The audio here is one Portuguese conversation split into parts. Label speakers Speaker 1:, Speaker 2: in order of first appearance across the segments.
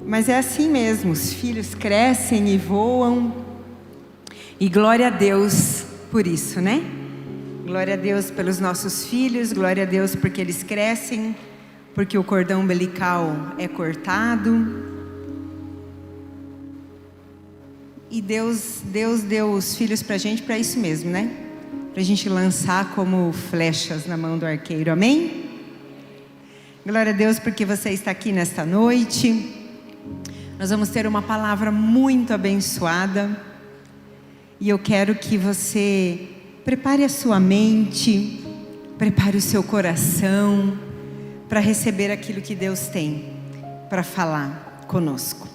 Speaker 1: Mas é assim mesmo, os filhos crescem e voam. E glória a Deus por isso, né? Glória a Deus pelos nossos filhos, glória a Deus porque eles crescem, porque o cordão umbilical é cortado. E Deus deu os filhos pra gente para isso mesmo, né? Pra gente lançar como flechas na mão do arqueiro, amém? Glória a Deus porque você está aqui nesta noite. Nós vamos ter uma palavra muito abençoada. E eu quero que você prepare a sua mente, prepare o seu coração para receber aquilo que Deus tem para falar conosco.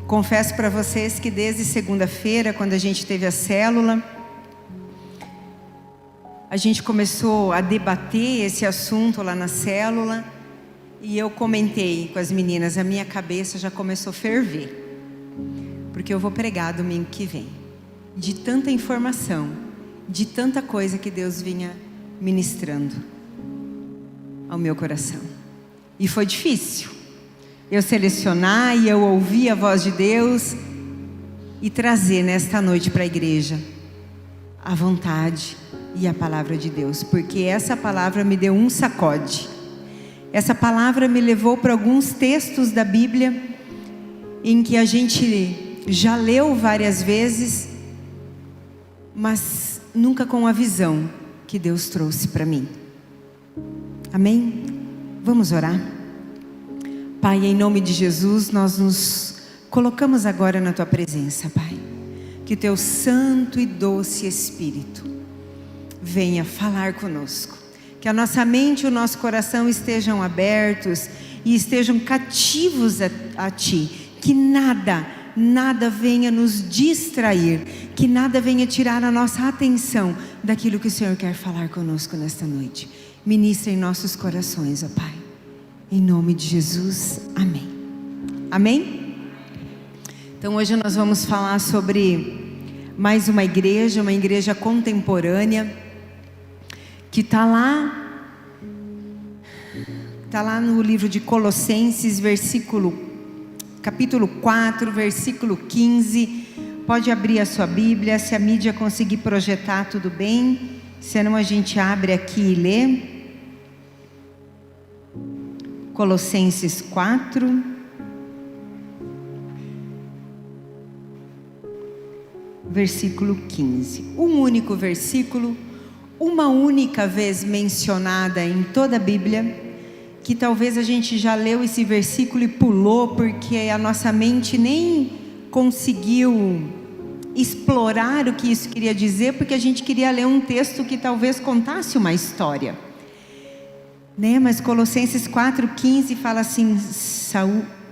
Speaker 1: Confesso para vocês que desde segunda-feira, quando a gente teve a célula, a gente começou a debater esse assunto lá na célula. E eu comentei com as meninas, a minha cabeça já começou a ferver. Porque eu vou pregar domingo que vem. De tanta informação, de tanta coisa que Deus vinha ministrando ao meu coração. E foi difícil eu selecionar e eu ouvir a voz de Deus e trazer nesta noite para a igreja a vontade e a palavra de Deus. Porque essa palavra me deu um sacode. Essa palavra me levou para alguns textos da Bíblia em que a gente já leu várias vezes, mas nunca com a visão que Deus trouxe para mim. Amém? Vamos orar? Pai, em nome de Jesus, nós nos colocamos agora na Tua presença, Pai. Que o Teu santo e doce Espírito venha falar conosco. Que a nossa mente e o nosso coração estejam abertos e estejam cativos a Ti. Que nada venha nos distrair, que nada venha tirar a nossa atenção daquilo que o Senhor quer falar conosco nesta noite. Ministra em nossos corações, ó Pai. Em nome de Jesus, amém. Amém? Então hoje nós vamos falar sobre mais uma igreja contemporânea, que está lá no livro de Colossenses, capítulo 4, versículo 15. Pode abrir a sua Bíblia, se a mídia conseguir projetar, tudo bem. Senão a gente abre aqui e lê. Colossenses 4. Versículo 15. Um único versículo, uma única vez mencionada em toda a Bíblia, que talvez a gente já leu esse versículo e pulou, porque a nossa mente nem conseguiu explorar o que isso queria dizer, porque a gente queria ler um texto que talvez contasse uma história, né? Mas Colossenses 4,15 fala assim: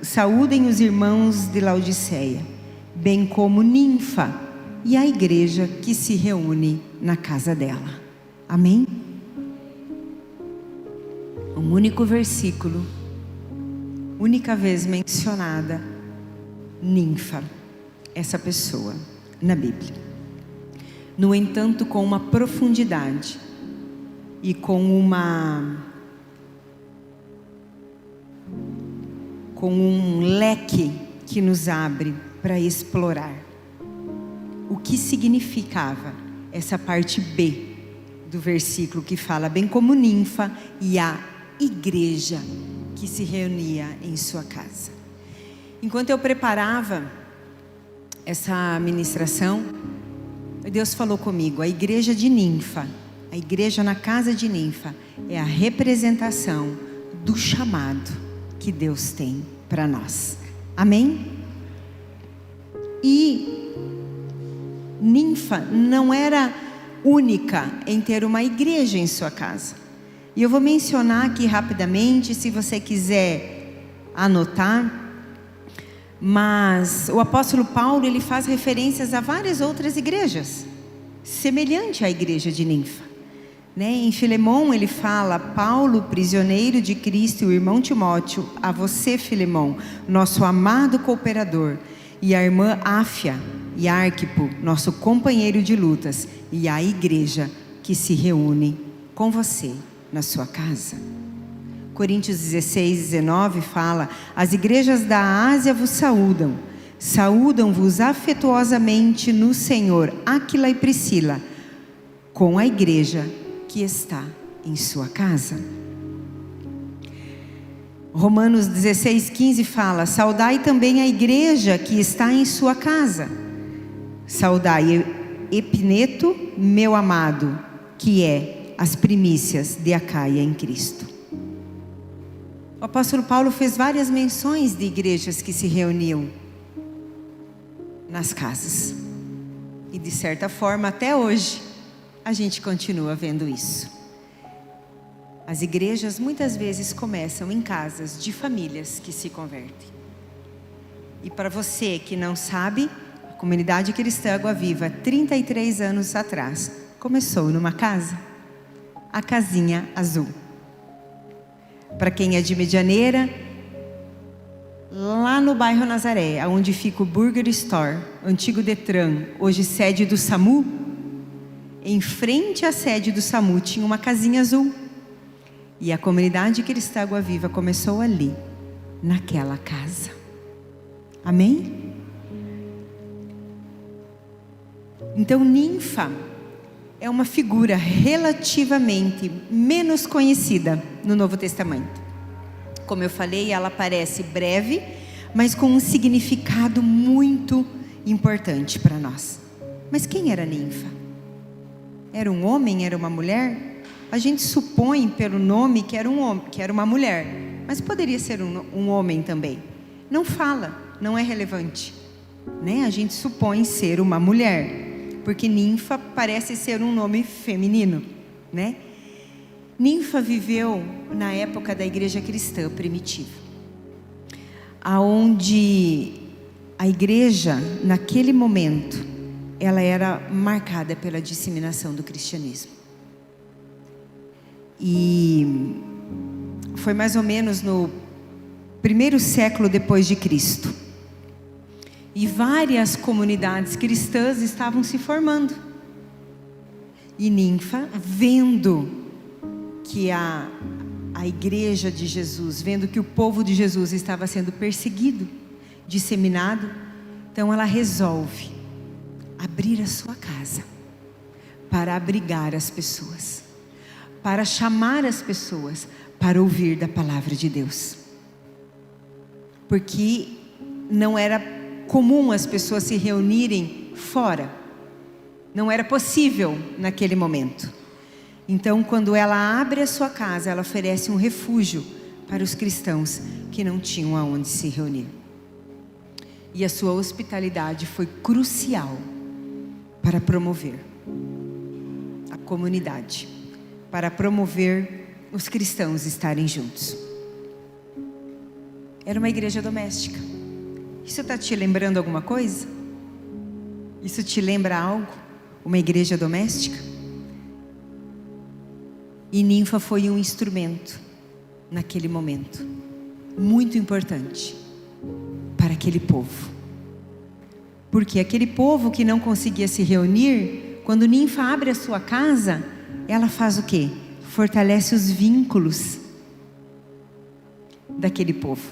Speaker 1: saúdem os irmãos de Laodiceia, bem como Ninfa e a igreja que se reúne na casa dela. Amém? Um único versículo, única vez mencionada, Ninfa, essa pessoa na Bíblia. No entanto, com uma profundidade e com um leque que nos abre para explorar o que significava essa parte B do versículo, que fala bem como Ninfa e a igreja que se reunia em sua casa. Enquanto eu preparava essa ministração, Deus falou comigo: a igreja de Ninfa, a igreja na casa de Ninfa, é a representação do chamado que Deus tem para nós. Amém? E Ninfa não era única em ter uma igreja em sua casa. E eu vou mencionar aqui rapidamente, se você quiser anotar. Mas o apóstolo Paulo, ele faz referências a várias outras igrejas, semelhante à igreja de Ninfa, né? Em Filemão ele fala: Paulo, prisioneiro de Cristo, e o irmão Timóteo, a você, Filemão, nosso amado cooperador, e a irmã Áfia e Arquipo, nosso companheiro de lutas, e a igreja que se reúne com você na sua casa. Coríntios 16, 19 fala: as igrejas da Ásia vos saúdam. Saúdam-vos afetuosamente no Senhor Áquila e Priscila, com a igreja que está em sua casa. Romanos 16, 15 fala: saudai também a igreja que está em sua casa. Saudai Epineto, meu amado, que é as primícias de Acaia em Cristo. O apóstolo Paulo fez várias menções de igrejas que se reuniam nas casas. E de certa forma, até hoje, a gente continua vendo isso. As igrejas muitas vezes começam em casas de famílias que se convertem. E para você que não sabe, a comunidade cristã Água Viva, 33 anos atrás, começou numa casa, a Casinha Azul. Para quem é de Medianeira, lá no bairro Nazaré, onde fica o Burger Store, antigo Detran, hoje sede do SAMU, em frente à sede do SAMU tinha uma casinha azul. E a comunidade cristã Água Viva começou ali, naquela casa. Amém? Então, Ninfa é uma figura relativamente menos conhecida no Novo Testamento. Como eu falei, ela aparece breve, mas com um significado muito importante para nós. Mas quem era Ninfa? Era um homem? Era uma mulher? A gente supõe pelo nome que era um homem, que era uma mulher, mas poderia ser um homem também. Não fala, não é relevante, né? A gente supõe ser uma mulher, porque Ninfa parece ser um nome feminino, né? Ninfa viveu na época da igreja cristã primitiva, aonde a igreja, naquele momento, ela era marcada pela disseminação do cristianismo. E foi mais ou menos no 1º século depois de Cristo. E várias comunidades cristãs estavam se formando. E Ninfa, vendo que a igreja de Jesus, vendo que o povo de Jesus estava sendo perseguido, disseminado, então ela resolve abrir a sua casa para abrigar as pessoas, para chamar as pessoas para ouvir da palavra de Deus. Porque não era comum as pessoas se reunirem fora. Não era possível naquele momento. Então, quando ela abre a sua casa, ela oferece um refúgio para os cristãos que não tinham aonde se reunir. E a sua hospitalidade foi crucial para promover a comunidade, para promover os cristãos estarem juntos. Era uma igreja doméstica. Isso está te lembrando alguma coisa? Isso te lembra algo? Uma igreja doméstica? E Ninfa foi um instrumento naquele momento muito importante para aquele povo. Porque aquele povo que não conseguia se reunir, quando Ninfa abre a sua casa, ela faz o quê? Fortalece os vínculos daquele povo.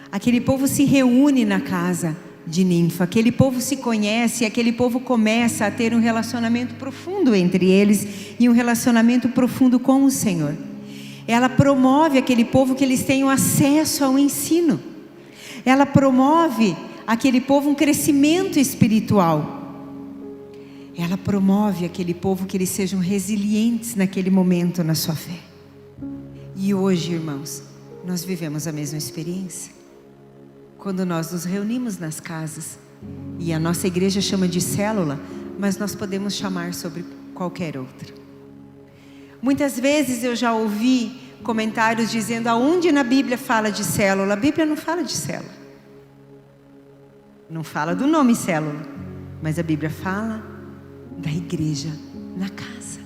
Speaker 1: Aquele povo se reúne na casa de Ninfa, aquele povo se conhece, aquele povo começa a ter um relacionamento profundo entre eles e um relacionamento profundo com o Senhor. Ela promove aquele povo que eles tenham acesso ao ensino. Ela promove aquele povo um crescimento espiritual. Ela promove aquele povo que eles sejam resilientes naquele momento na sua fé. E hoje, irmãos, nós vivemos a mesma experiência. Quando nós nos reunimos nas casas, e a nossa igreja chama de célula, mas nós podemos chamar sobre qualquer outra. Muitas vezes eu já ouvi comentários dizendo aonde na Bíblia fala de célula. A Bíblia não fala de célula. Não fala do nome célula, mas a Bíblia fala da igreja na casa.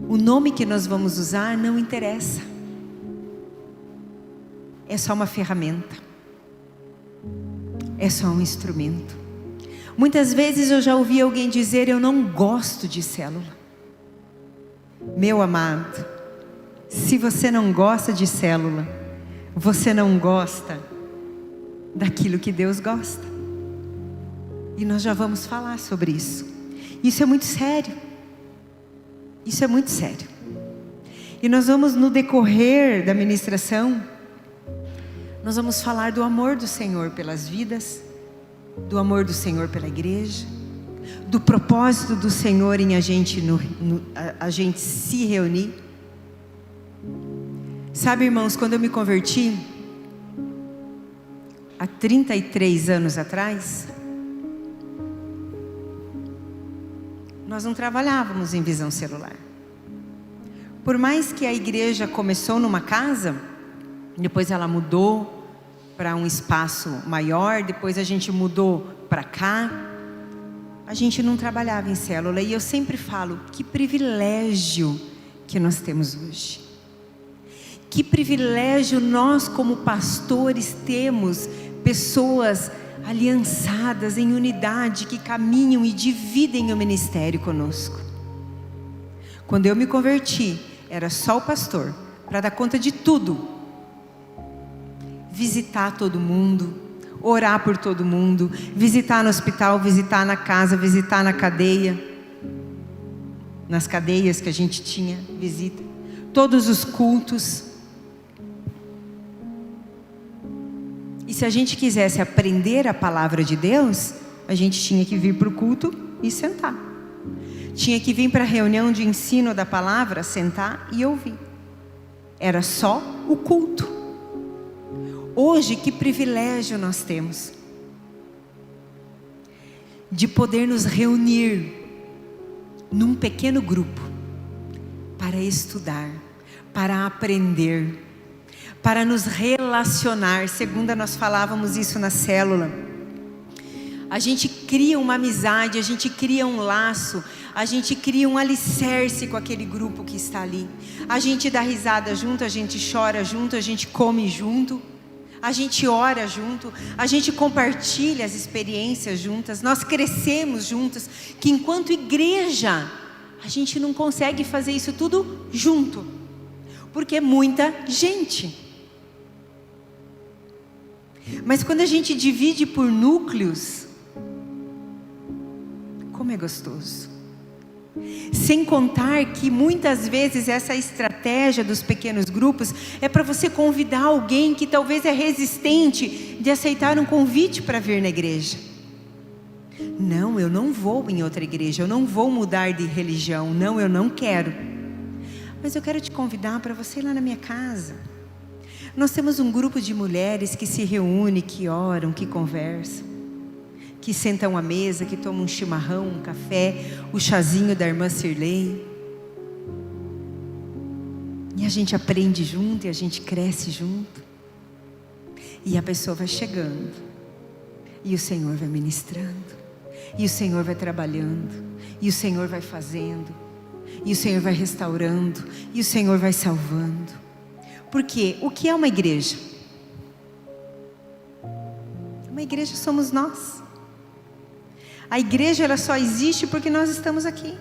Speaker 1: O nome que nós vamos usar não interessa. É só uma ferramenta. É só um instrumento. Muitas vezes eu já ouvi alguém dizer: eu não gosto de célula. Meu amado, Se você não gosta de célula, você não gosta daquilo que Deus gosta. E nós já vamos falar sobre isso. Isso é muito sério. Isso é muito sério. E nós vamos, no decorrer da ministração, nós vamos falar do amor do Senhor pelas vidas, do amor do Senhor pela igreja, do propósito do Senhor em a gente se reunir. Sabe, irmãos, quando eu me converti, há 33 anos atrás, nós não trabalhávamos em visão celular. Por mais que a igreja começou numa casa, depois ela mudou para um espaço maior, depois a gente mudou para cá, a gente não trabalhava em célula. E eu sempre falo, que privilégio que nós temos hoje. Que privilégio nós como pastores temos, pessoas aliançadas em unidade, que caminham e dividem o ministério conosco. Quando eu me converti, era só o pastor, para dar conta de tudo. Visitar todo mundo, orar por todo mundo, visitar no hospital, visitar na casa, visitar na cadeia, nas cadeias que a gente tinha visita, todos os cultos. E se a gente quisesse aprender a palavra de Deus, a gente tinha que vir para o culto e sentar. Tinha que vir para a reunião de ensino da palavra, sentar e ouvir. Era só o culto. Hoje, que privilégio nós temos de poder nos reunir num pequeno grupo para estudar, para aprender, para nos relacionar. Segunda nós falávamos isso na célula. A gente cria uma amizade, a gente cria um laço, a gente cria um alicerce com aquele grupo que está ali. A gente dá risada junto, a gente chora junto, a gente come junto, a gente ora junto, a gente compartilha as experiências juntas, nós crescemos juntos, que enquanto igreja, a gente não consegue fazer isso tudo junto, porque é muita gente. Mas quando a gente divide por núcleos, como é gostoso. Sem contar que muitas vezes essa estratégia dos pequenos grupos é para você convidar alguém que talvez é resistente de aceitar um convite para vir na igreja. Não, eu não vou em outra igreja, eu não vou mudar de religião, não, eu não quero. Mas eu quero te convidar para você ir lá na minha casa. Nós temos um grupo de mulheres que se reúne, que oram, que conversam, que sentam à mesa, que tomam um chimarrão, um café, o chazinho da irmã Sirlei. E a gente aprende junto e a gente cresce junto. E a pessoa vai chegando. E o Senhor vai ministrando. E o Senhor vai trabalhando. E o Senhor vai fazendo. E o Senhor vai restaurando. E o Senhor vai salvando. Porque o que é uma igreja? Uma igreja somos nós. A igreja ela só existe porque nós estamos aqui.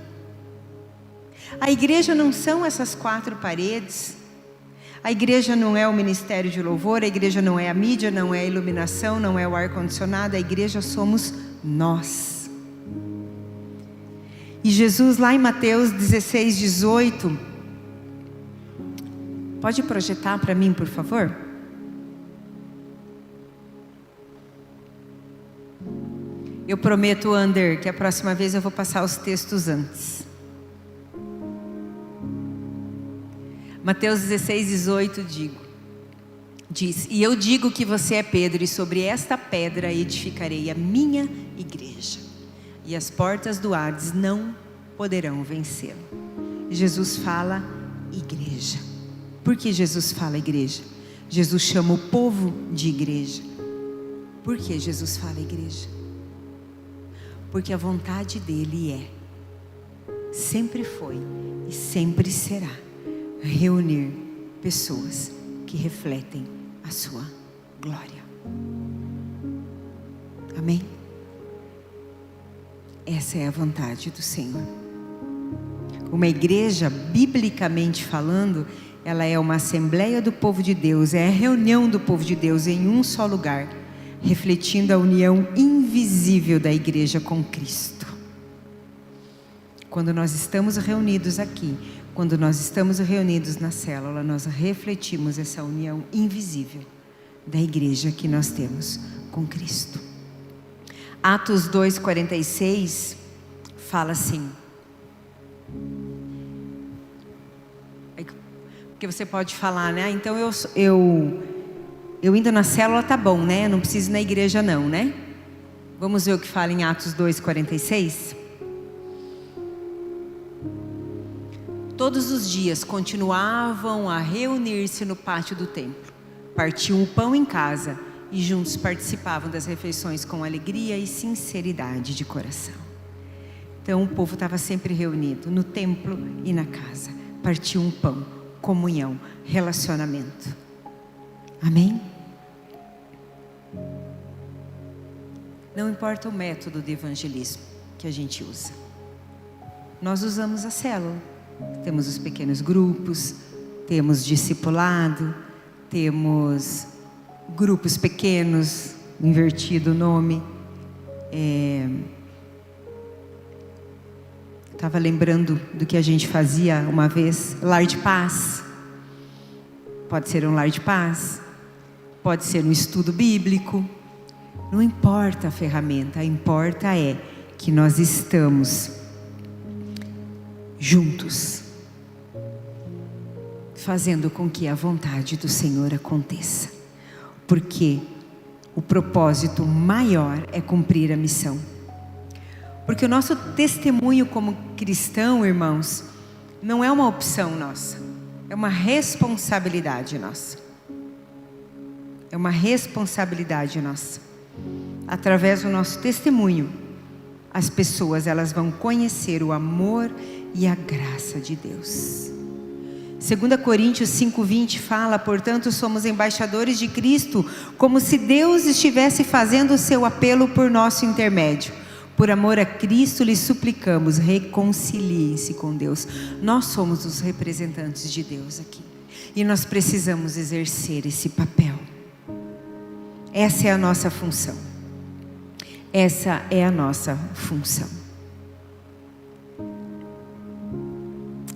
Speaker 1: A igreja não são essas 4 paredes. A igreja não é o ministério de louvor, a igreja não é a mídia, não é a iluminação, não é o ar-condicionado, a igreja somos nós. E Jesus lá em Mateus 16, 18, pode projetar para mim, por favor? Eu prometo, Ander, que a próxima vez eu vou passar os textos antes. Mateus 16, 18 diz: E eu digo que você é Pedro, e sobre esta pedra edificarei a minha igreja, e as portas do Hades não poderão vencê-la. Jesus fala igreja. Por que Jesus fala igreja? Jesus chama o povo de igreja. Por que Jesus fala igreja? Porque a vontade dele sempre foi e sempre será reunir pessoas que refletem a sua glória. Amém? Essa é a vontade do Senhor. Uma igreja, biblicamente falando, ela é uma assembleia do povo de Deus, é a reunião do povo de Deus em um só lugar, refletindo a união invisível da igreja com Cristo. Quando nós estamos reunidos aqui, quando nós estamos reunidos na célula, nós refletimos essa união invisível da igreja que nós temos com Cristo. Atos 2:46 fala assim, porque você pode falar, né? Então eu indo na célula tá bom, né? Não preciso ir na igreja não, né? Vamos ver o que fala em Atos 2:46. Todos os dias continuavam a reunir-se no pátio do templo, partiam o pão em casa e juntos participavam das refeições com alegria e sinceridade de coração. Então o povo estava sempre reunido no templo e na casa, partiam um pão, comunhão, relacionamento. Amém? Não importa o método de evangelismo que a gente usa, nós usamos a célula. Temos os pequenos grupos, temos discipulado, temos grupos pequenos, invertido o nome. Estava lembrando do que a gente fazia uma vez, lar de paz. Pode ser um lar de paz, pode ser um estudo bíblico. Não importa a ferramenta, importa é que nós estamos juntos, fazendo com que a vontade do Senhor aconteça, porque o propósito maior é cumprir a missão. Porque o nosso testemunho como cristão, irmãos, não é uma opção nossa, é uma responsabilidade nossa. É uma responsabilidade nossa. Através do nosso testemunho, as pessoas elas vão conhecer o amor e a graça de Deus. 2 Coríntios 5:20 fala, portanto somos embaixadores de Cristo, como se Deus estivesse fazendo o seu apelo por nosso intermédio. Por amor a Cristo lhes suplicamos, reconciliem-se com Deus. Nós somos os representantes de Deus aqui. E nós precisamos exercer esse papel. Essa é a nossa função. Essa é a nossa função.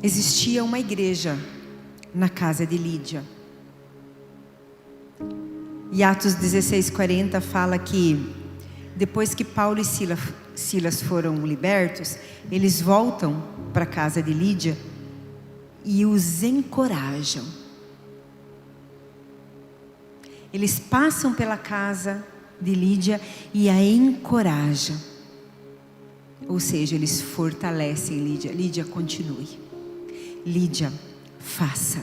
Speaker 1: Existia uma igreja na casa de Lídia. E Atos 16:40 fala que depois que Paulo e Silas foram libertos, eles voltam para a casa de Lídia e os encorajam. Eles passam pela casa de Lídia e a encorajam. Ou seja, eles fortalecem Lídia. Lídia, continue. Lídia, faça.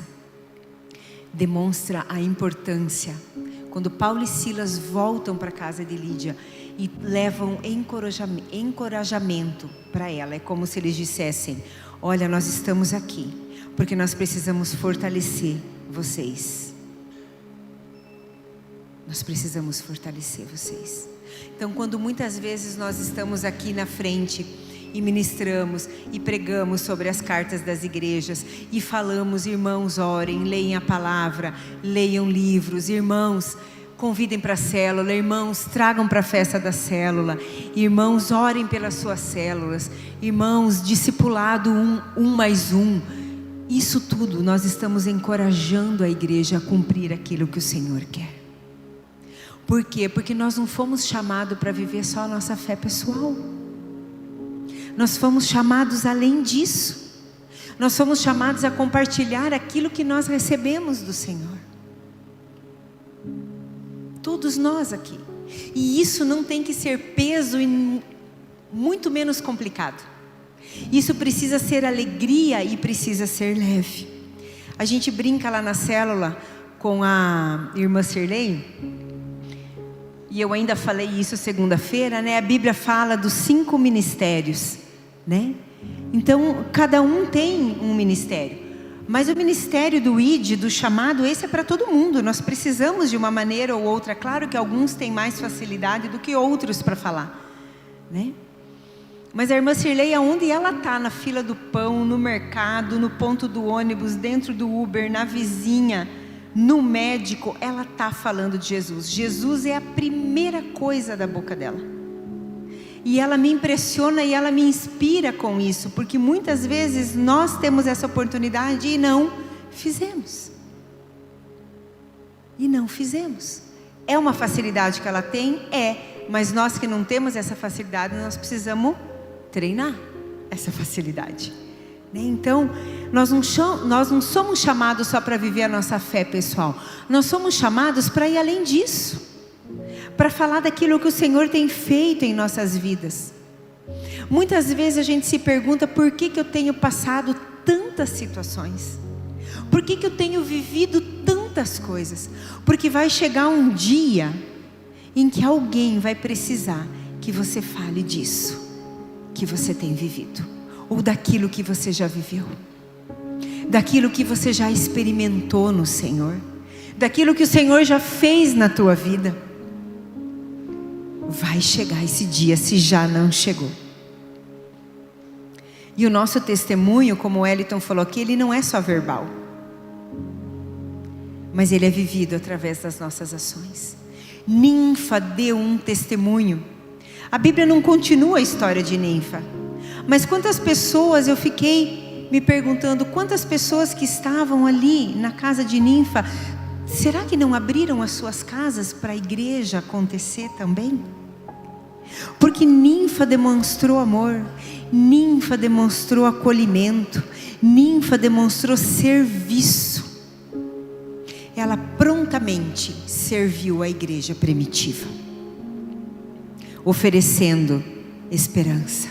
Speaker 1: Demonstra a importância. Quando Paulo e Silas voltam para a casa de Lídia e levam encorajamento para ela, é como se eles dissessem: olha, nós estamos aqui porque nós precisamos fortalecer vocês. Nós precisamos fortalecer vocês. Então, quando muitas vezes nós estamos aqui na frente e ministramos e pregamos sobre as cartas das igrejas e falamos, irmãos, orem, leem a palavra, leiam livros, irmãos, convidem para a célula, irmãos, tragam para a festa da célula, irmãos, orem pelas suas células, irmãos, discipulado um mais um. Isso tudo nós estamos encorajando a igreja a cumprir aquilo que o Senhor quer. Por quê? Porque nós não fomos chamados para viver só a nossa fé pessoal. Nós fomos chamados além disso. Nós fomos chamados a compartilhar aquilo que nós recebemos do Senhor. Todos nós aqui. E isso não tem que ser peso e muito menos complicado. Isso precisa ser alegria e precisa ser leve. A gente brinca lá na célula com a irmã Sirlei. E eu ainda falei isso segunda-feira, né? A Bíblia fala dos 5 ministérios, né? Então, cada um tem um ministério. Mas o ministério do ID, do chamado, esse é para todo mundo. Nós precisamos de uma maneira ou outra. Claro que alguns têm mais facilidade do que outros para falar, né? Mas a irmã Cirlei, aonde ela está, na fila do pão, no mercado, no ponto do ônibus, dentro do Uber, na vizinha, no médico, ela está falando de Jesus. Jesus é a primeira coisa da boca dela. E ela me impressiona e ela me inspira com isso, porque muitas vezes nós temos essa oportunidade e não fizemos. E não fizemos. É uma facilidade que ela tem? É. Mas nós que não temos essa facilidade, nós precisamos treinar essa facilidade. Então, nós não somos chamados só para viver a nossa fé pessoal. Nós somos chamados para ir além disso. Para falar daquilo que o Senhor tem feito em nossas vidas. Muitas vezes a gente se pergunta por que eu tenho passado tantas situações. Por que eu tenho vivido tantas coisas? Porque vai chegar um dia em que alguém vai precisar que você fale disso que você tem vivido, ou daquilo que você já viveu, daquilo que você já experimentou no Senhor, daquilo que o Senhor já fez na tua vida. Vai chegar esse dia, se já não chegou. E o nosso testemunho, como o Eliton falou aqui, ele não é só verbal, mas ele é vivido através das nossas ações. Ninfa deu um testemunho. A Bíblia não continua a história de Ninfa, mas quantas pessoas, eu fiquei me perguntando, quantas pessoas que estavam ali na casa de Ninfa, será que não abriram as suas casas para a igreja acontecer também? Porque Ninfa demonstrou amor, Ninfa demonstrou acolhimento, Ninfa demonstrou serviço. Ela prontamente serviu a igreja primitiva, oferecendo esperança.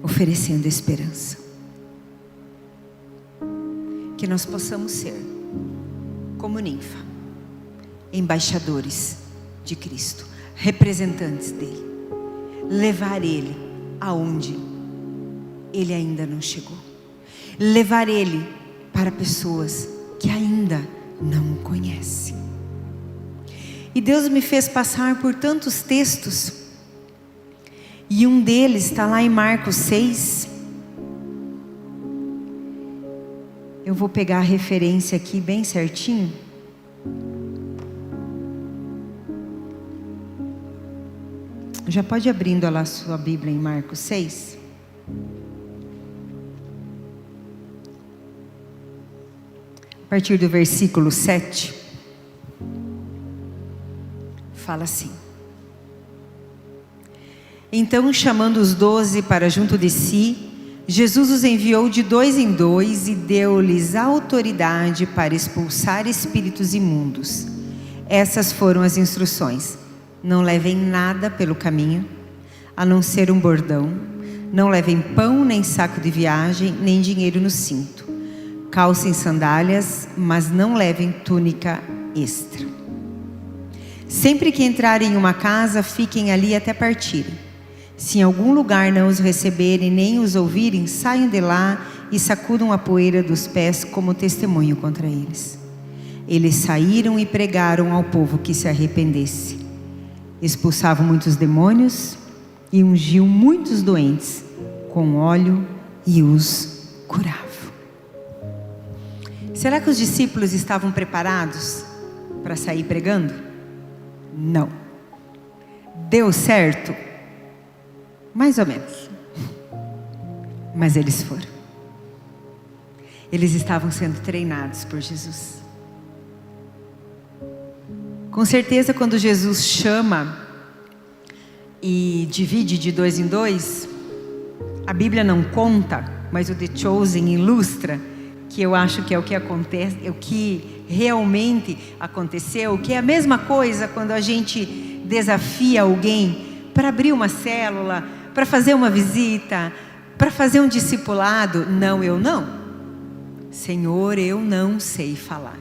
Speaker 1: Oferecendo esperança. Que nós possamos ser, como Ninfa, embaixadores de Cristo, representantes dele, levar ele aonde ele ainda não chegou, levar ele para pessoas que ainda não o conhecem. E Deus me fez passar por tantos textos, e um deles está lá em Marcos 6. Eu vou pegar a referência aqui bem certinho. Já pode ir abrindo lá a sua Bíblia em Marcos 6. A partir do versículo 7. Fala assim: Então, chamando os 12 para junto de si, Jesus os enviou de 2 em 2 e deu-lhes autoridade para expulsar espíritos imundos. Essas foram as instruções: não levem nada pelo caminho, a não ser um bordão. Não levem pão, nem saco de viagem, nem dinheiro no cinto. Calcem sandálias, mas não levem túnica extra. Sempre que entrarem em uma casa, fiquem ali até partirem. Se em algum lugar não os receberem nem os ouvirem, saiam de lá e sacudam a poeira dos pés como testemunho contra eles. Eles saíram e pregaram ao povo que se arrependesse. Expulsavam muitos demônios e ungiam muitos doentes com óleo e os curavam. Será que os discípulos estavam preparados para sair pregando? Não. Deu certo? Mais ou menos. Mas eles foram. Eles estavam sendo treinados por Jesus. Com certeza, quando Jesus chama e divide de 2 em 2, a Bíblia não conta, mas o The Chosen ilustra, que eu acho que é o que acontece, é o que realmente aconteceu, que é a mesma coisa quando a gente desafia alguém para abrir uma célula, para fazer uma visita, para fazer um discipulado. Não, eu não. Senhor, eu não sei falar.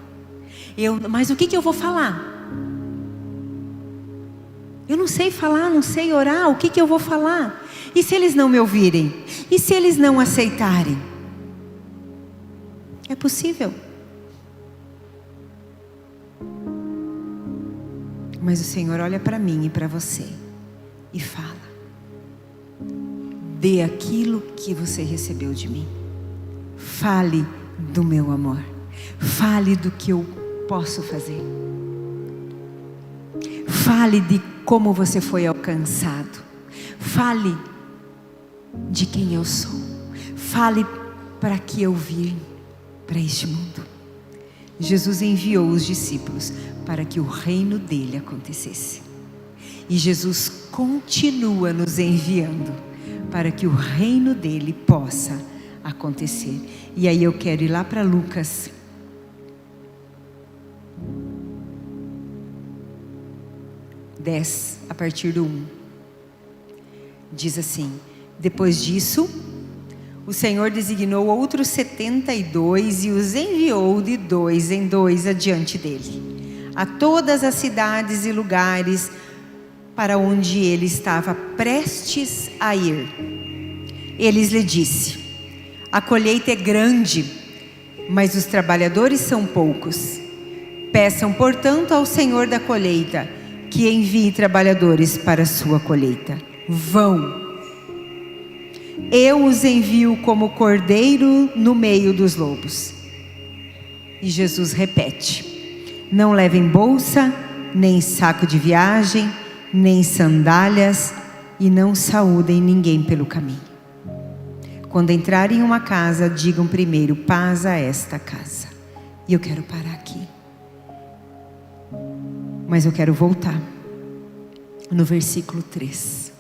Speaker 1: Mas o que eu vou falar? Eu não sei falar, não sei orar, o que eu vou falar? E se eles não me ouvirem? E se eles não aceitarem? É possível. Mas o Senhor olha para mim e para você e fala: dê aquilo que você recebeu de mim. Fale do meu amor. Fale do que eu posso fazer. Fale de como você foi alcançado. Fale de quem eu sou. Fale para que eu vim para este mundo. Jesus enviou os discípulos para que o reino dele acontecesse. E Jesus continua nos enviando para que o reino dele possa acontecer. E aí eu quero ir lá para Lucas. A partir do 1. Diz assim: depois disso, o Senhor designou outros 72 e os enviou de 2 em 2 adiante dele, a todas as cidades e lugares para onde ele estava prestes a ir. Eles lhe disse: a colheita é grande, mas os trabalhadores são poucos. Peçam, portanto, ao Senhor da colheita que envie trabalhadores para a sua colheita. Vão. Eu os envio como cordeiro no meio dos lobos. E Jesus repete: não levem bolsa, nem saco de viagem, nem sandálias, e não saúdem ninguém pelo caminho. Quando entrarem em uma casa, digam primeiro: paz a esta casa. E eu quero parar aqui. Mas eu quero voltar no versículo 3.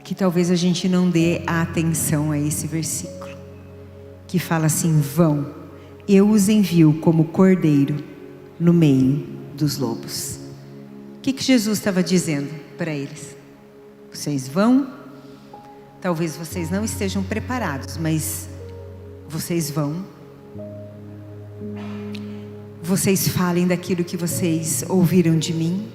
Speaker 1: Que talvez a gente não dê a atenção a esse versículo. Que fala assim: vão, eu os envio como cordeiro no meio dos lobos. O que Jesus estava dizendo para eles? Vocês vão, talvez vocês não estejam preparados, mas vocês vão. Vocês falem daquilo que vocês ouviram de mim,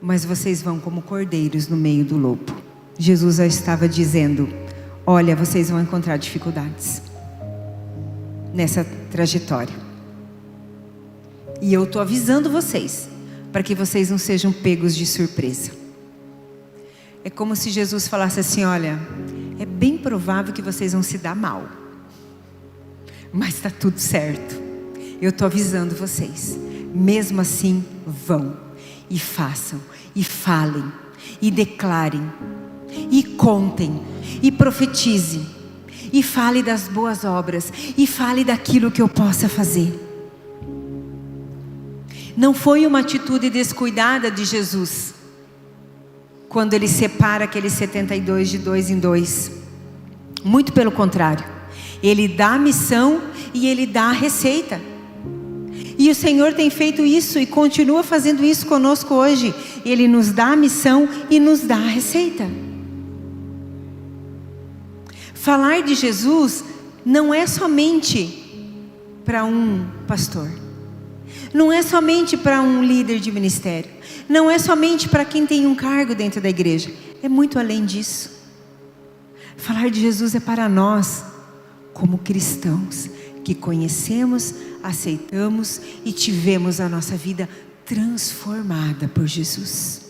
Speaker 1: mas vocês vão como cordeiros no meio do lobo. Jesus já estava dizendo: olha, vocês vão encontrar dificuldades nessa trajetória. E eu estou avisando vocês, para que vocês não sejam pegos de surpresa. É como se Jesus falasse assim: olha, é bem provável que vocês vão se dar mal, mas está tudo certo. Eu estou avisando vocês. Mesmo assim, vão e façam, e falem, e declarem, e contem, e profetizem, e fale das boas obras, e fale daquilo que eu possa fazer. Não foi uma atitude descuidada de Jesus quando ele separa aqueles 72 de 2 em 2. Muito pelo contrário, ele dá a missão e ele dá a receita. E o Senhor tem feito isso e continua fazendo isso conosco hoje. Ele nos dá a missão e nos dá a receita. Falar de Jesus não é somente para um pastor. Não é somente para um líder de ministério. Não é somente para quem tem um cargo dentro da igreja. É muito além disso. Falar de Jesus é para nós, como cristãos, que conhecemos, aceitamos e tivemos a nossa vida transformada por Jesus.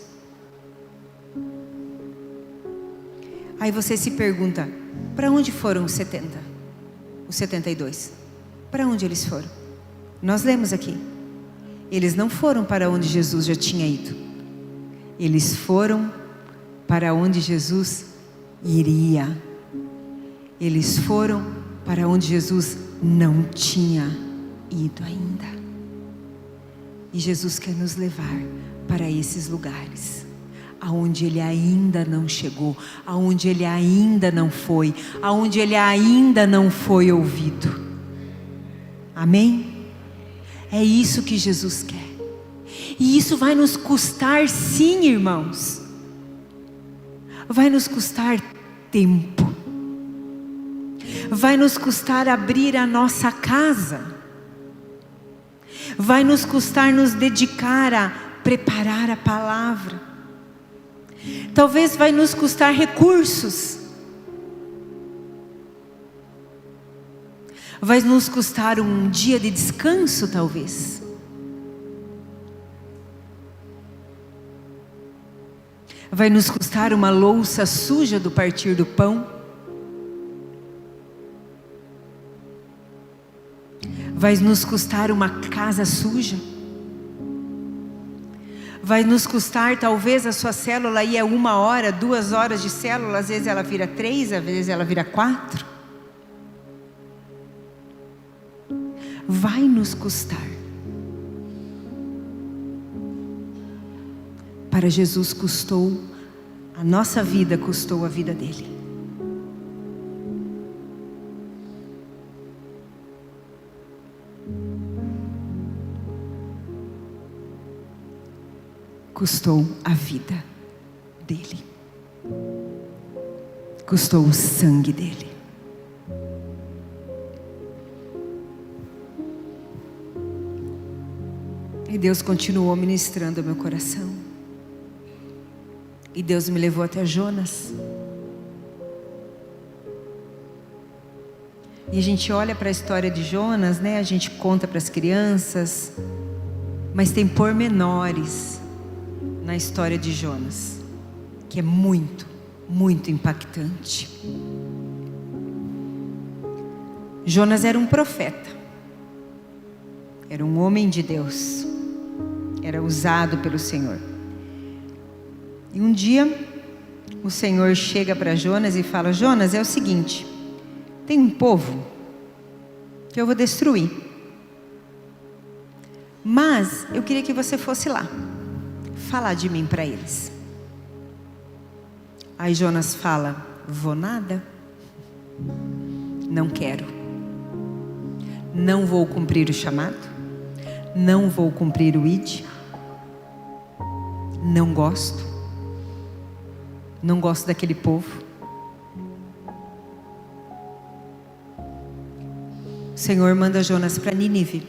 Speaker 1: Aí você se pergunta: para onde foram os 70? Os 72? Para onde eles foram? Nós lemos aqui. Eles não foram para onde Jesus já tinha ido. Eles foram para onde Jesus iria. Eles foram para onde Jesus não tinha ido ainda. E Jesus quer nos levar para esses lugares, aonde Ele ainda não chegou, aonde Ele ainda não foi, aonde Ele ainda não foi ouvido. Amém? É isso que Jesus quer. E isso vai nos custar, sim, irmãos. Vai nos custar tempo. Vai nos custar abrir a nossa casa. Vai nos custar nos dedicar a preparar a palavra. Talvez vai nos custar recursos. Vai nos custar um dia de descanso, talvez. Vai nos custar uma louça suja do partir do pão? Vai nos custar uma casa suja? Vai nos custar, talvez a sua célula aí é 1 hora, 2 horas de célula, às vezes ela vira 3, às vezes ela vira 4. Vai nos custar. Para Jesus custou, a nossa vida custou a vida dele. Custou a vida dele. Custou o sangue dele. E Deus continuou ministrando ao meu coração. E Deus me levou até Jonas. E a gente olha para a história de Jonas, né? A gente conta para as crianças, mas tem pormenores na história de Jonas, que é muito, muito impactante. Jonas era um profeta, era um homem de Deus, era usado pelo Senhor. E um dia, o Senhor chega para Jonas e fala: Jonas, é o seguinte, tem um povo que eu vou destruir, mas eu queria que você fosse lá falar de mim para eles. Aí Jonas fala: vou nada, não quero, não vou cumprir o chamado, não vou cumprir o ID, não gosto daquele povo. O Senhor manda Jonas para Nínive,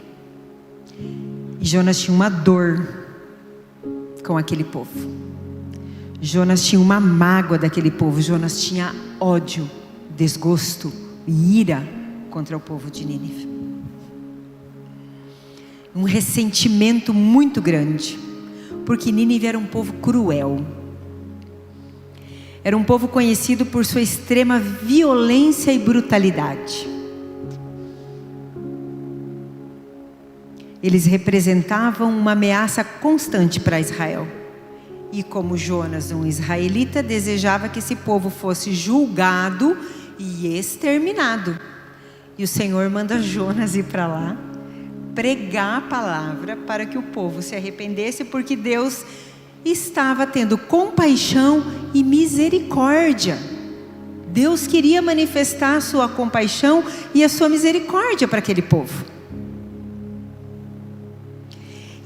Speaker 1: e Jonas tinha uma dor com aquele povo. Jonas tinha uma mágoa daquele povo. Jonas tinha ódio, desgosto e ira contra o povo de Nínive. Um ressentimento muito grande, porque Nínive era um povo cruel. Era um povo conhecido por sua extrema violência e brutalidade. Eles representavam uma ameaça constante para Israel. E como Jonas, um israelita, desejava que esse povo fosse julgado e exterminado. E o Senhor manda Jonas ir para lá, pregar a palavra para que o povo se arrependesse, porque Deus estava tendo compaixão e misericórdia. Deus queria manifestar a sua compaixão e a sua misericórdia para aquele povo.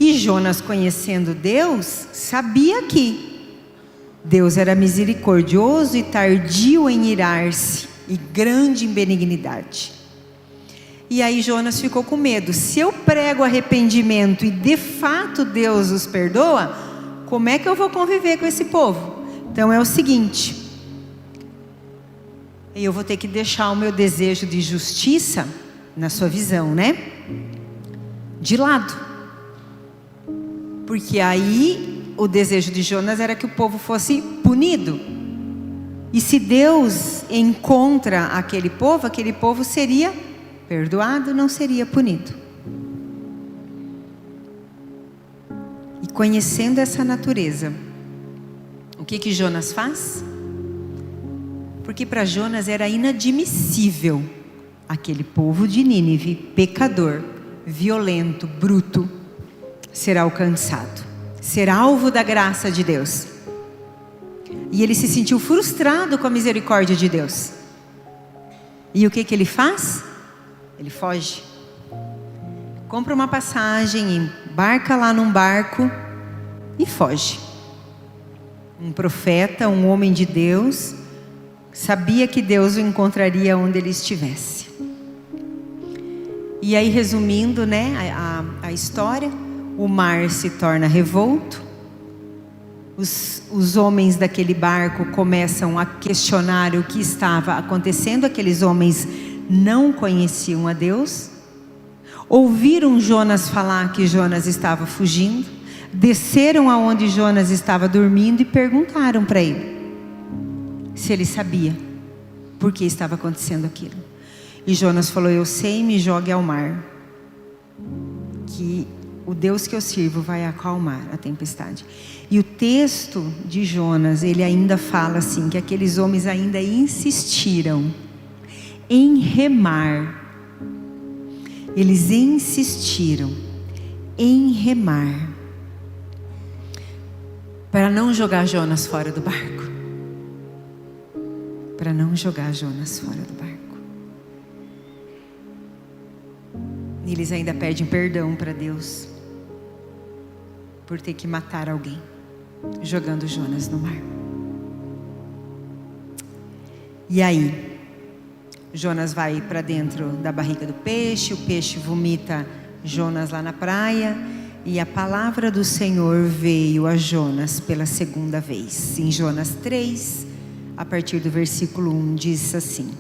Speaker 1: E Jonas, conhecendo Deus, sabia que Deus era misericordioso e tardio em irar-se, e grande em benignidade. E aí Jonas ficou com medo: se eu prego arrependimento e de fato Deus os perdoa, como é que eu vou conviver com esse povo? Então é o seguinte, eu vou ter que deixar o meu desejo de justiça, na sua visão, né, de lado. Porque aí o desejo de Jonas era que o povo fosse punido. E se Deus encontra aquele povo seria perdoado, não seria punido. E conhecendo essa natureza, o que Jonas faz? Porque para Jonas era inadmissível aquele povo de Nínive, pecador, violento, bruto, ser alcançado, ser alvo da graça de Deus. E ele se sentiu frustrado com a misericórdia de Deus. E o que ele faz? Ele foge. Compra uma passagem, embarca lá num barco e foge. Um profeta, um homem de Deus, sabia que Deus o encontraria onde ele estivesse. E aí, resumindo, né, a história, o mar se torna revolto, os homens daquele barco começam a questionar o que estava acontecendo. Aqueles homens não conheciam a Deus, ouviram Jonas falar que Jonas estava fugindo, desceram aonde Jonas estava dormindo e perguntaram para ele se ele sabia por que estava acontecendo aquilo. E Jonas falou: eu sei, me jogue ao mar, que o Deus que eu sirvo vai acalmar a tempestade. E o texto de Jonas, ele ainda fala assim, que aqueles homens ainda insistiram em remar. Eles insistiram em remar para não jogar Jonas fora do barco. Para não jogar Jonas fora do barco. E eles ainda pedem perdão para Deus por ter que matar alguém, jogando Jonas no mar. E aí, Jonas vai para dentro da barriga do peixe, o peixe vomita Jonas lá na praia, e a palavra do Senhor veio a Jonas pela segunda vez. Em Jonas 3, a partir do versículo 1, diz assim: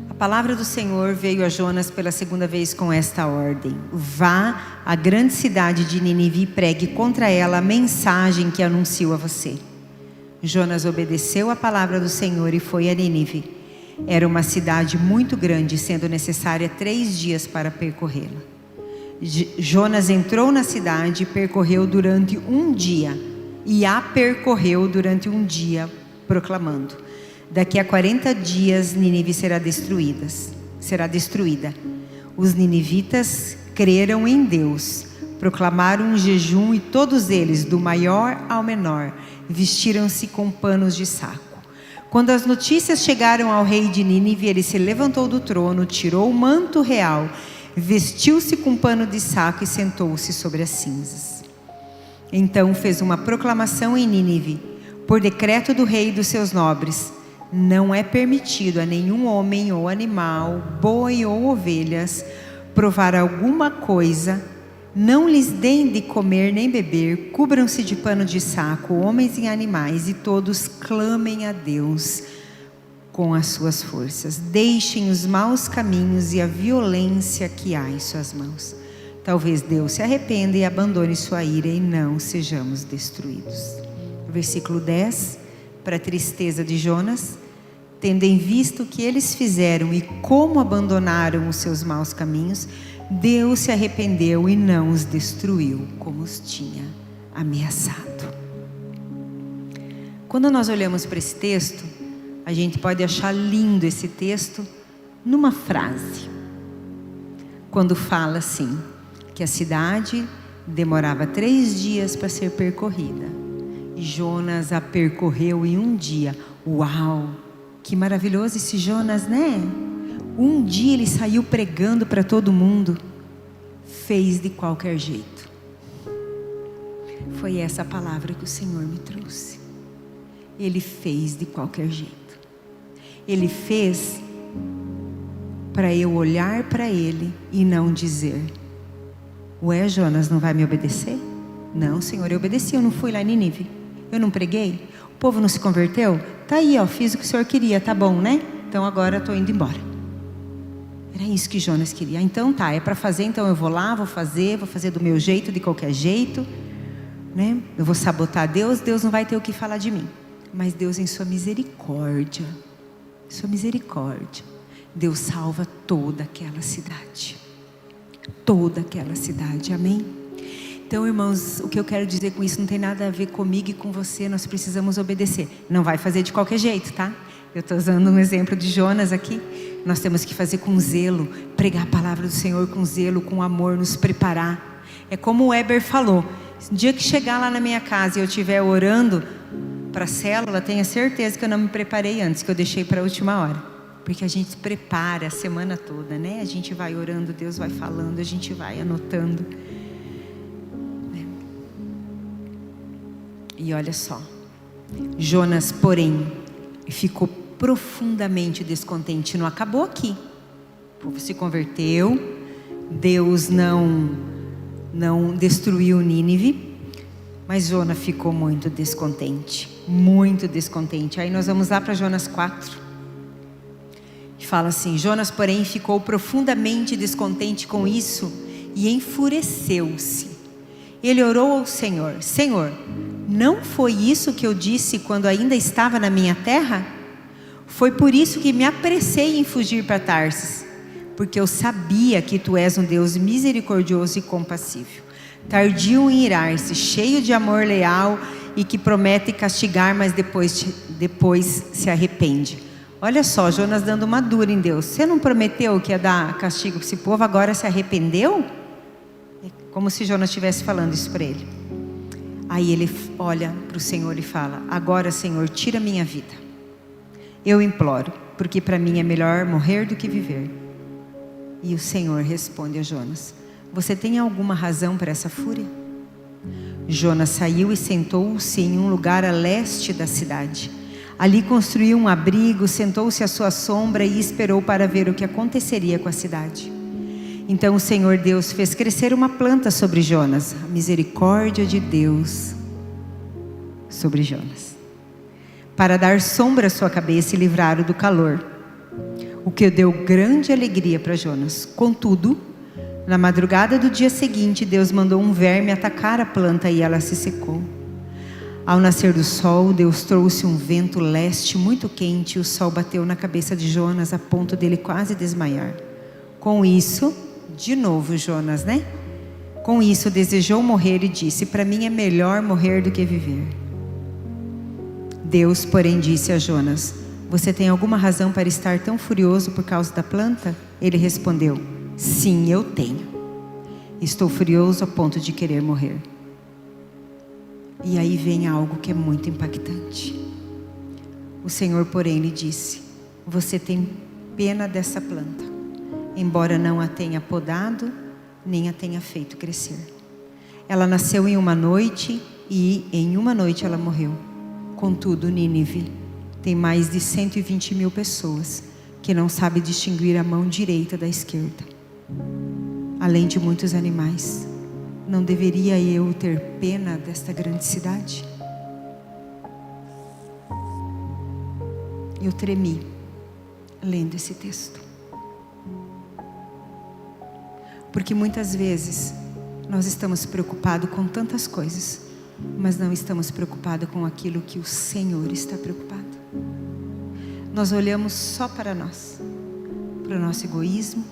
Speaker 1: a palavra do Senhor veio a Jonas pela segunda vez com esta ordem: vá à grande cidade de Nínive e pregue contra ela a mensagem que anuncio a você. Jonas obedeceu a palavra do Senhor e foi a Nínive. Era uma cidade muito grande, sendo necessária 3 dias para percorrê-la. Jonas entrou na cidade e percorreu durante um dia, e a percorreu durante um dia, proclamando: daqui a 40 dias Nínive será destruída. Os ninivitas creram em Deus, proclamaram um jejum, e todos eles, do maior ao menor, vestiram-se com panos de saco. Quando as notícias chegaram ao rei de Nínive, ele se levantou do trono, tirou o manto real, vestiu-se com pano de saco e sentou-se sobre as cinzas. Então fez uma proclamação em Nínive: por decreto do rei e dos seus nobres, não é permitido a nenhum homem ou animal, boi ou ovelhas, provar alguma coisa. Não lhes deem de comer nem beber, cubram-se de pano de saco, homens e animais, e todos clamem a Deus com as suas forças. Deixem os maus caminhos e a violência que há em suas mãos. Talvez Deus se arrependa e abandone sua ira e não sejamos destruídos. Versículo 10, para a tristeza de Jonas: tendo em vista o que eles fizeram e como abandonaram os seus maus caminhos, Deus se arrependeu e não os destruiu como os tinha ameaçado. Quando nós olhamos para esse texto, a gente pode achar lindo esse texto numa frase. Quando fala assim, que a cidade demorava 3 dias para ser percorrida, e Jonas a percorreu em um dia. Uau! Que maravilhoso esse Jonas, né? Um dia ele saiu pregando para todo mundo. Fez de qualquer jeito. Foi essa a palavra que o Senhor me trouxe. Ele fez de qualquer jeito. Ele fez para eu olhar para ele e não dizer: ué, Jonas, não vai me obedecer? Não, Senhor, eu obedeci, eu não fui lá em Nínive. Eu não preguei? O povo não se converteu? Tá aí, ó, fiz o que o Senhor queria, tá bom, né? Então agora estou indo embora. Era isso que Jonas queria. Então tá, é para fazer, então eu vou lá, vou fazer do meu jeito, de qualquer jeito, né? Eu vou sabotar Deus, Deus não vai ter o que falar de mim. Mas Deus, em sua misericórdia, Deus salva toda aquela cidade. Toda aquela cidade, amém? Então, irmãos, o que eu quero dizer com isso não tem nada a ver comigo e com você. Nós precisamos obedecer. Não vai fazer de qualquer jeito, tá? Eu estou usando um exemplo de Jonas aqui. Nós temos que fazer com zelo, pregar a palavra do Senhor com zelo, com amor, nos preparar. É como o Weber falou: no dia que chegar lá na minha casa e eu estiver orando para a célula, tenha certeza que eu não me preparei antes, que eu deixei para a última hora. Porque a gente se prepara a semana toda, né? A gente vai orando, Deus vai falando, a gente vai anotando. E olha só, Jonas, porém, ficou profundamente descontente. Não acabou aqui. O povo se converteu, Deus não destruiu Nínive, mas Jonas ficou muito descontente. Aí nós vamos lá para Jonas 4. E fala assim: Jonas, porém, ficou profundamente descontente com isso e enfureceu-se. Ele orou ao Senhor: Senhor, não foi isso que eu disse quando ainda estava na minha terra? Foi por isso que me apressei em fugir para Tarsis, porque eu sabia que tu és um Deus misericordioso e compassivo, tardio em irar-se, cheio de amor leal e que promete castigar, mas depois se arrepende. Olha só, Jonas dando uma dura em Deus. Você não prometeu que ia dar castigo para esse povo, agora se arrependeu? É como se Jonas estivesse falando isso para ele. Aí ele olha para o Senhor e fala: agora, Senhor, tira minha vida. Eu imploro, porque para mim é melhor morrer do que viver. E o Senhor responde a Jonas: você tem alguma razão para essa fúria? Jonas saiu e sentou-se em um lugar a leste da cidade. Ali construiu um abrigo, sentou-se à sua sombra e esperou para ver o que aconteceria com a cidade. Então o Senhor Deus fez crescer uma planta sobre Jonas, a misericórdia de Deus sobre Jonas, para dar sombra à sua cabeça e livrá-lo do calor, o que deu grande alegria para Jonas. Contudo, na madrugada do dia seguinte, Deus mandou um verme atacar a planta e ela se secou. Ao nascer do sol, Deus trouxe um vento leste muito quente e o sol bateu na cabeça de Jonas a ponto dele quase desmaiar. Com isso, de novo Jonas, né? Com isso desejou morrer e disse: para mim é melhor morrer do que viver. Deus, porém, disse a Jonas: você tem alguma razão para estar tão furioso por causa da planta? Ele respondeu: sim, eu tenho. Estou furioso a ponto de querer morrer. E aí vem algo que é muito impactante. O Senhor, porém, lhe disse: você tem pena dessa planta, embora não a tenha podado, nem a tenha feito crescer. Ela nasceu em uma noite e em uma noite ela morreu. Contudo, Nínive tem mais de 120 mil pessoas que não sabem distinguir a mão direita da esquerda, além de muitos animais. Não deveria eu ter pena desta grande cidade? Eu tremi lendo esse texto, porque muitas vezes nós estamos preocupados com tantas coisas, mas não estamos preocupados com aquilo que o Senhor está preocupado. Nós olhamos só para nós, para o nosso egoísmo,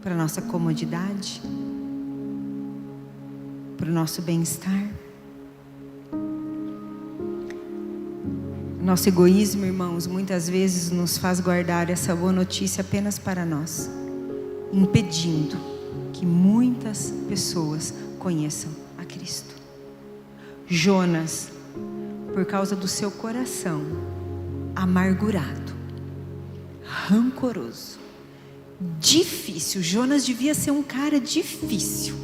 Speaker 1: para a nossa comodidade, para o nosso bem-estar. Nosso egoísmo, irmãos, muitas vezes nos faz guardar essa boa notícia apenas para nós, impedindo que muitas pessoas conheçam a Cristo. Jonas, por causa do seu coração amargurado, rancoroso, difícil. Jonas devia ser um cara difícil.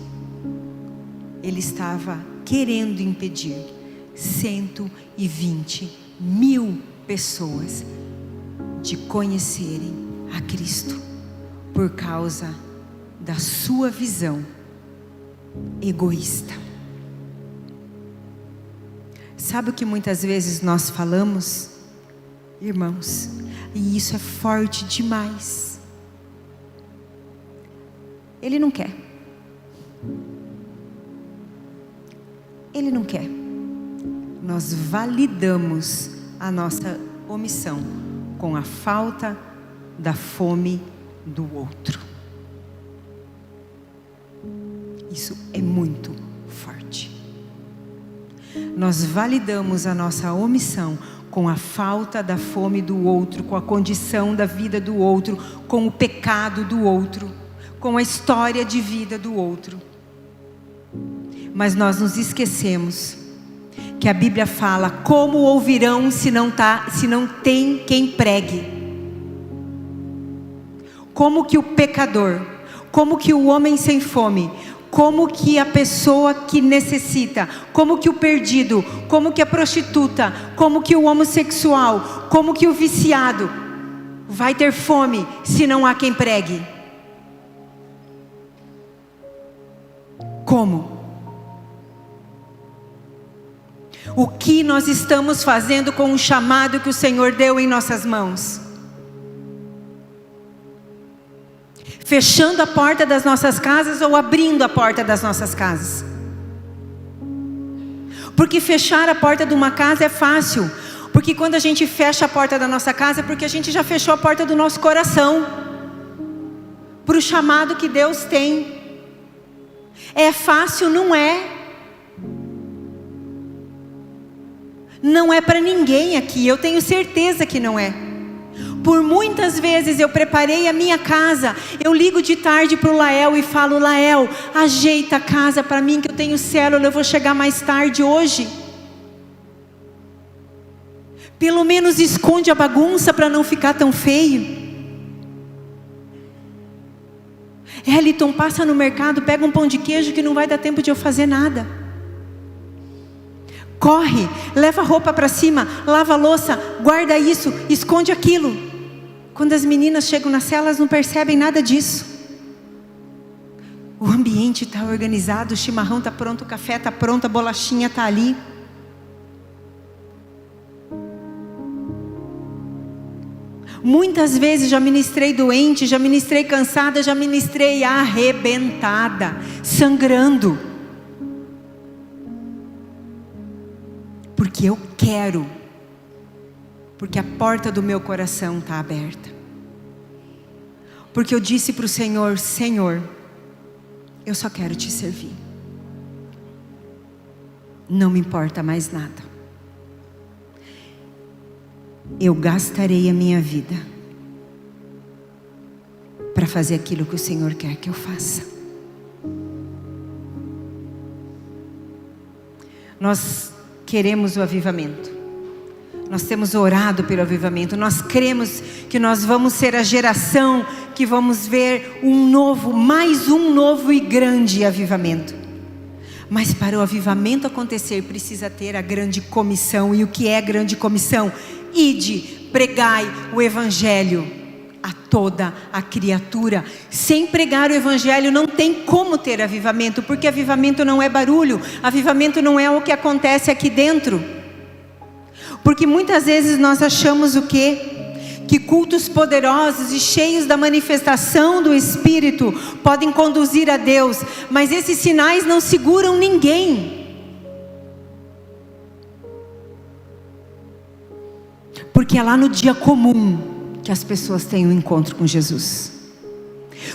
Speaker 1: Ele estava querendo impedir 120 mil pessoas de conhecerem a Cristo, por causa da sua visão egoísta. Sabe o que muitas vezes nós falamos, irmãos? E isso é forte demais. Ele não quer. Ele não quer. Nós validamos a nossa omissão com a falta da fome do outro. Isso é muito forte. Nós validamos a nossa omissão com a falta da fome do outro, com a condição da vida do outro, com o pecado do outro, com a história de vida do outro. Mas nós nos esquecemos que a Bíblia fala: como ouvirão se não tem quem pregue? Como que o pecador, como que o homem sem fome, como que a pessoa que necessita, como que o perdido, como que a prostituta, como que o homossexual, como que o viciado vai ter fome se não há quem pregue? Como? O que nós estamos fazendo com o chamado que o Senhor deu em nossas mãos? Fechando a porta das nossas casas ou abrindo a porta das nossas casas? Porque fechar a porta de uma casa é fácil. Porque quando a gente fecha a porta da nossa casa é porque a gente já fechou a porta do nosso coração para o chamado que Deus tem. É fácil? Não é. Não é para ninguém aqui, eu tenho certeza que não é. Por muitas vezes eu preparei a minha casa, eu ligo de tarde para o Lael e falo: Lael, ajeita a casa para mim que eu tenho célula, eu vou chegar mais tarde hoje. Pelo menos esconde a bagunça para não ficar tão feio. Eliton, passa no mercado, pega um pão de queijo que não vai dar tempo de eu fazer nada. Corre, leva a roupa para cima, lava a louça, guarda isso, esconde aquilo. Quando as meninas chegam na cela, elas não percebem nada disso. O ambiente está organizado, o chimarrão está pronto, o café está pronto, a bolachinha está ali. Muitas vezes já ministrei doente, já ministrei cansada, já ministrei arrebentada, sangrando. Porque eu quero. Porque a porta do meu coração está aberta. Porque eu disse para o Senhor: Senhor, eu só quero te servir. Não me importa mais nada. Eu gastarei a minha vida para fazer aquilo que o Senhor quer que eu faça. Nós queremos o avivamento. Nós temos orado pelo avivamento. Nós cremos que nós vamos ser a geração que vamos ver mais um novo e grande avivamento. Mas para o avivamento acontecer, precisa ter a grande comissão. E o que é a grande comissão? Ide, pregai o evangelho a toda a criatura. Sem pregar o evangelho não tem como ter avivamento, porque avivamento não é barulho, avivamento não é o que acontece aqui dentro. Porque muitas vezes nós achamos o quê? Que cultos poderosos e cheios da manifestação do Espírito podem conduzir a Deus, mas esses sinais não seguram ninguém. Porque é lá no dia comum que as pessoas têm um encontro com Jesus.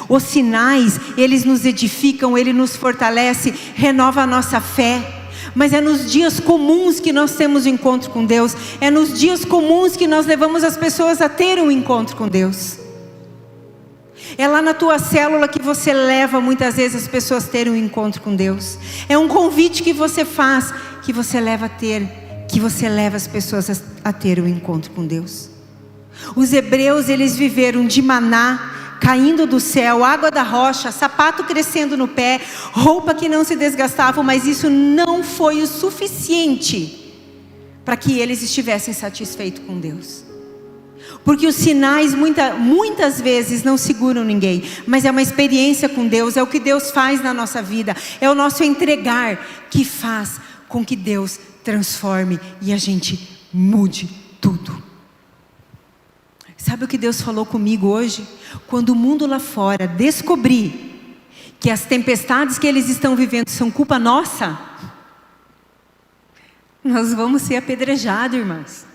Speaker 1: Os sinais, eles nos edificam, ele nos fortalece, renova a nossa fé. Mas é nos dias comuns que nós temos o encontro com Deus. É nos dias comuns que nós levamos as pessoas a ter um encontro com Deus. É lá na tua célula que você leva muitas vezes as pessoas a terem um encontro com Deus. É um convite que você faz, que você leva as pessoas a ter um encontro com Deus. Os hebreus, eles viveram de maná caindo do céu, água da rocha, sapato crescendo no pé, roupa que não se desgastava, mas isso não foi o suficiente para que eles estivessem satisfeitos com Deus. Porque os sinais muitas vezes não seguram ninguém, mas é uma experiência com Deus, é o que Deus faz na nossa vida, é o nosso entregar que faz com que Deus transforme e a gente mude tudo. Sabe o que Deus falou comigo hoje? Quando o mundo lá fora descobrir que as tempestades que eles estão vivendo são culpa nossa, nós vamos ser apedrejados, irmãos.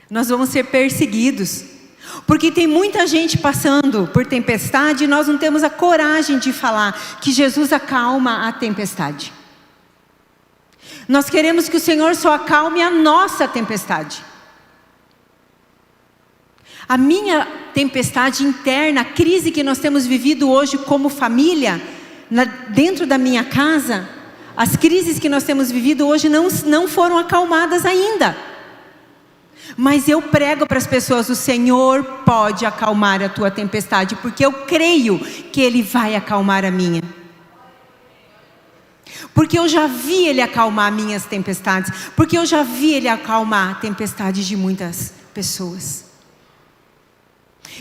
Speaker 1: Nós vamos ser perseguidos. Porque tem muita gente passando por tempestade e nós não temos a coragem de falar que Jesus acalma a tempestade. Nós queremos que o Senhor só acalme a nossa tempestade. A minha tempestade interna, a crise que nós temos vivido hoje como família, dentro da minha casa, as crises que nós temos vivido hoje não foram acalmadas ainda. Mas eu prego para as pessoas: o Senhor pode acalmar a tua tempestade, porque eu creio que Ele vai acalmar a minha. Porque eu já vi Ele acalmar minhas tempestades, porque eu já vi Ele acalmar tempestades de muitas pessoas.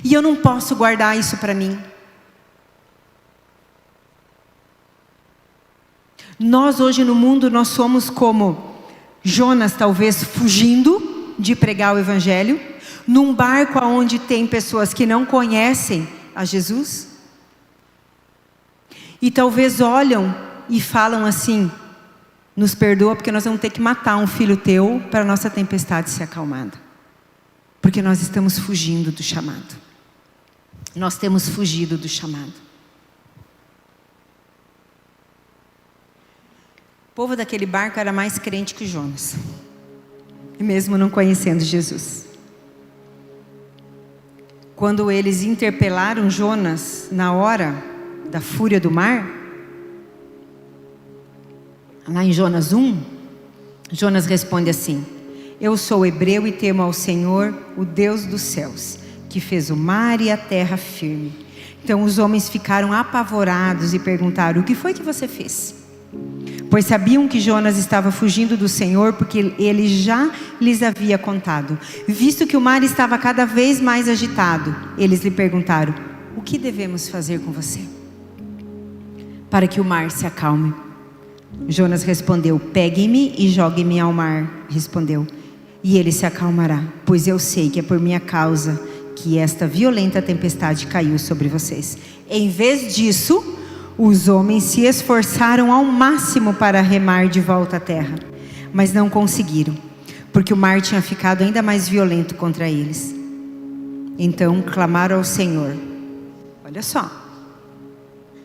Speaker 1: E eu não posso guardar isso para mim. Nós hoje no mundo, nós somos como Jonas, talvez fugindo de pregar o evangelho, num barco onde tem pessoas que não conhecem a Jesus? E talvez olham e falam assim: nos perdoa porque nós vamos ter que matar um filho teu para a nossa tempestade ser acalmada. Porque nós estamos fugindo do chamado. Nós temos fugido do chamado. O povo daquele barco era mais crente que Jonas. E mesmo não conhecendo Jesus. Quando eles interpelaram Jonas na hora da fúria do mar, lá em Jonas 1, Jonas responde assim: eu sou hebreu e temo ao Senhor, o Deus dos céus, que fez o mar e a terra firme. Então os homens ficaram apavorados e perguntaram: o que foi que você fez? Pois sabiam que Jonas estava fugindo do Senhor, porque ele já lhes havia contado. Visto que o mar estava cada vez mais agitado, eles lhe perguntaram: o que devemos fazer com você, para que o mar se acalme? Jonas respondeu: peguem-me e joguem-me ao mar. Respondeu: e ele se acalmará, pois eu sei que é por minha causa que esta violenta tempestade caiu sobre vocês. Em vez disso, os homens se esforçaram ao máximo para remar de volta à terra, mas não conseguiram, porque o mar tinha ficado ainda mais violento contra eles. Então clamaram ao Senhor. Olha só,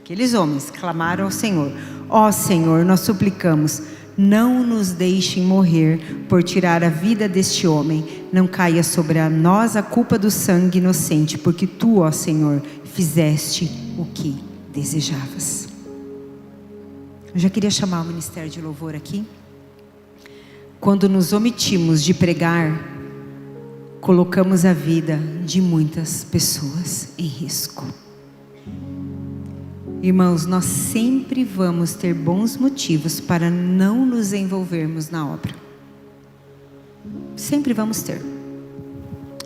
Speaker 1: aqueles homens clamaram ao Senhor: ó Senhor, nós suplicamos, não nos deixem morrer por tirar a vida deste homem. Não caia sobre nós a culpa do sangue inocente, porque tu, ó Senhor, fizeste o que desejavas. Eu já queria chamar o ministério de louvor aqui. Quando nos omitimos de pregar, colocamos a vida de muitas pessoas em risco. Irmãos, nós sempre vamos ter bons motivos para não nos envolvermos na obra. Sempre vamos ter.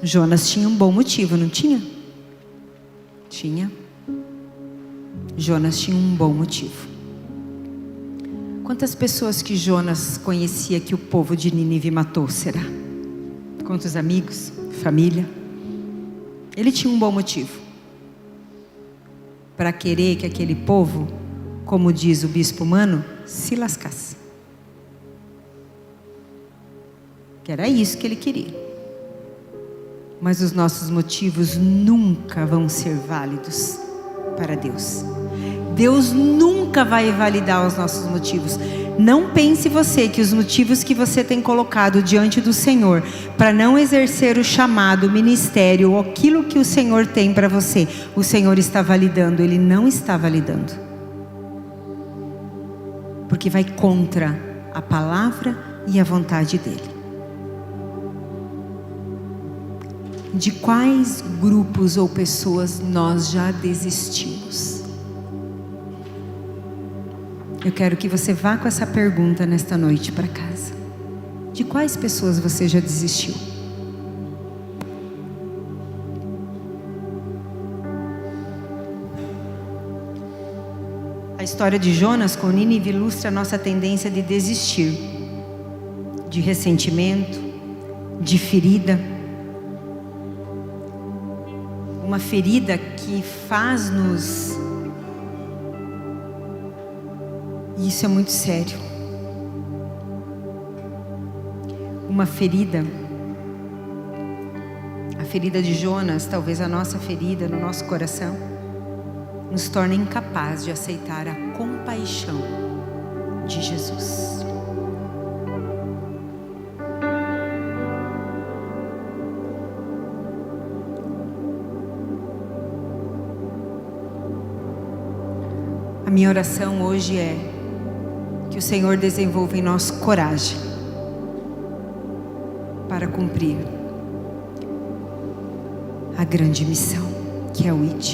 Speaker 1: Jonas tinha um bom motivo, não tinha? Tinha. Jonas tinha um bom motivo. Quantas pessoas que Jonas conhecia que o povo de Nínive matou, será? Quantos amigos? Família? Ele tinha um bom motivo para querer que aquele povo, como diz o bispo Mano, se lascasse. Que era isso que ele queria. Mas os nossos motivos nunca vão ser válidos para Deus. Deus nunca vai validar os nossos motivos. Não pense você que os motivos que você tem colocado diante do Senhor para não exercer o chamado, o ministério, ou aquilo que o Senhor tem para você, o Senhor está validando. Ele não está validando, porque vai contra a palavra e a vontade dele. De quais grupos ou pessoas nós já desistimos? Eu quero que você vá com essa pergunta nesta noite para casa. De quais pessoas você já desistiu? A história de Jonas com Nínive ilustra a nossa tendência de desistir, de ressentimento, de ferida. Uma ferida que faz-nos... E isso é muito sério. Uma ferida, a ferida de Jonas, talvez a nossa ferida no nosso coração, nos torna incapazes de aceitar a compaixão de Jesus. A minha oração hoje é que o Senhor desenvolva em nós coragem para cumprir a grande missão, que é o ID.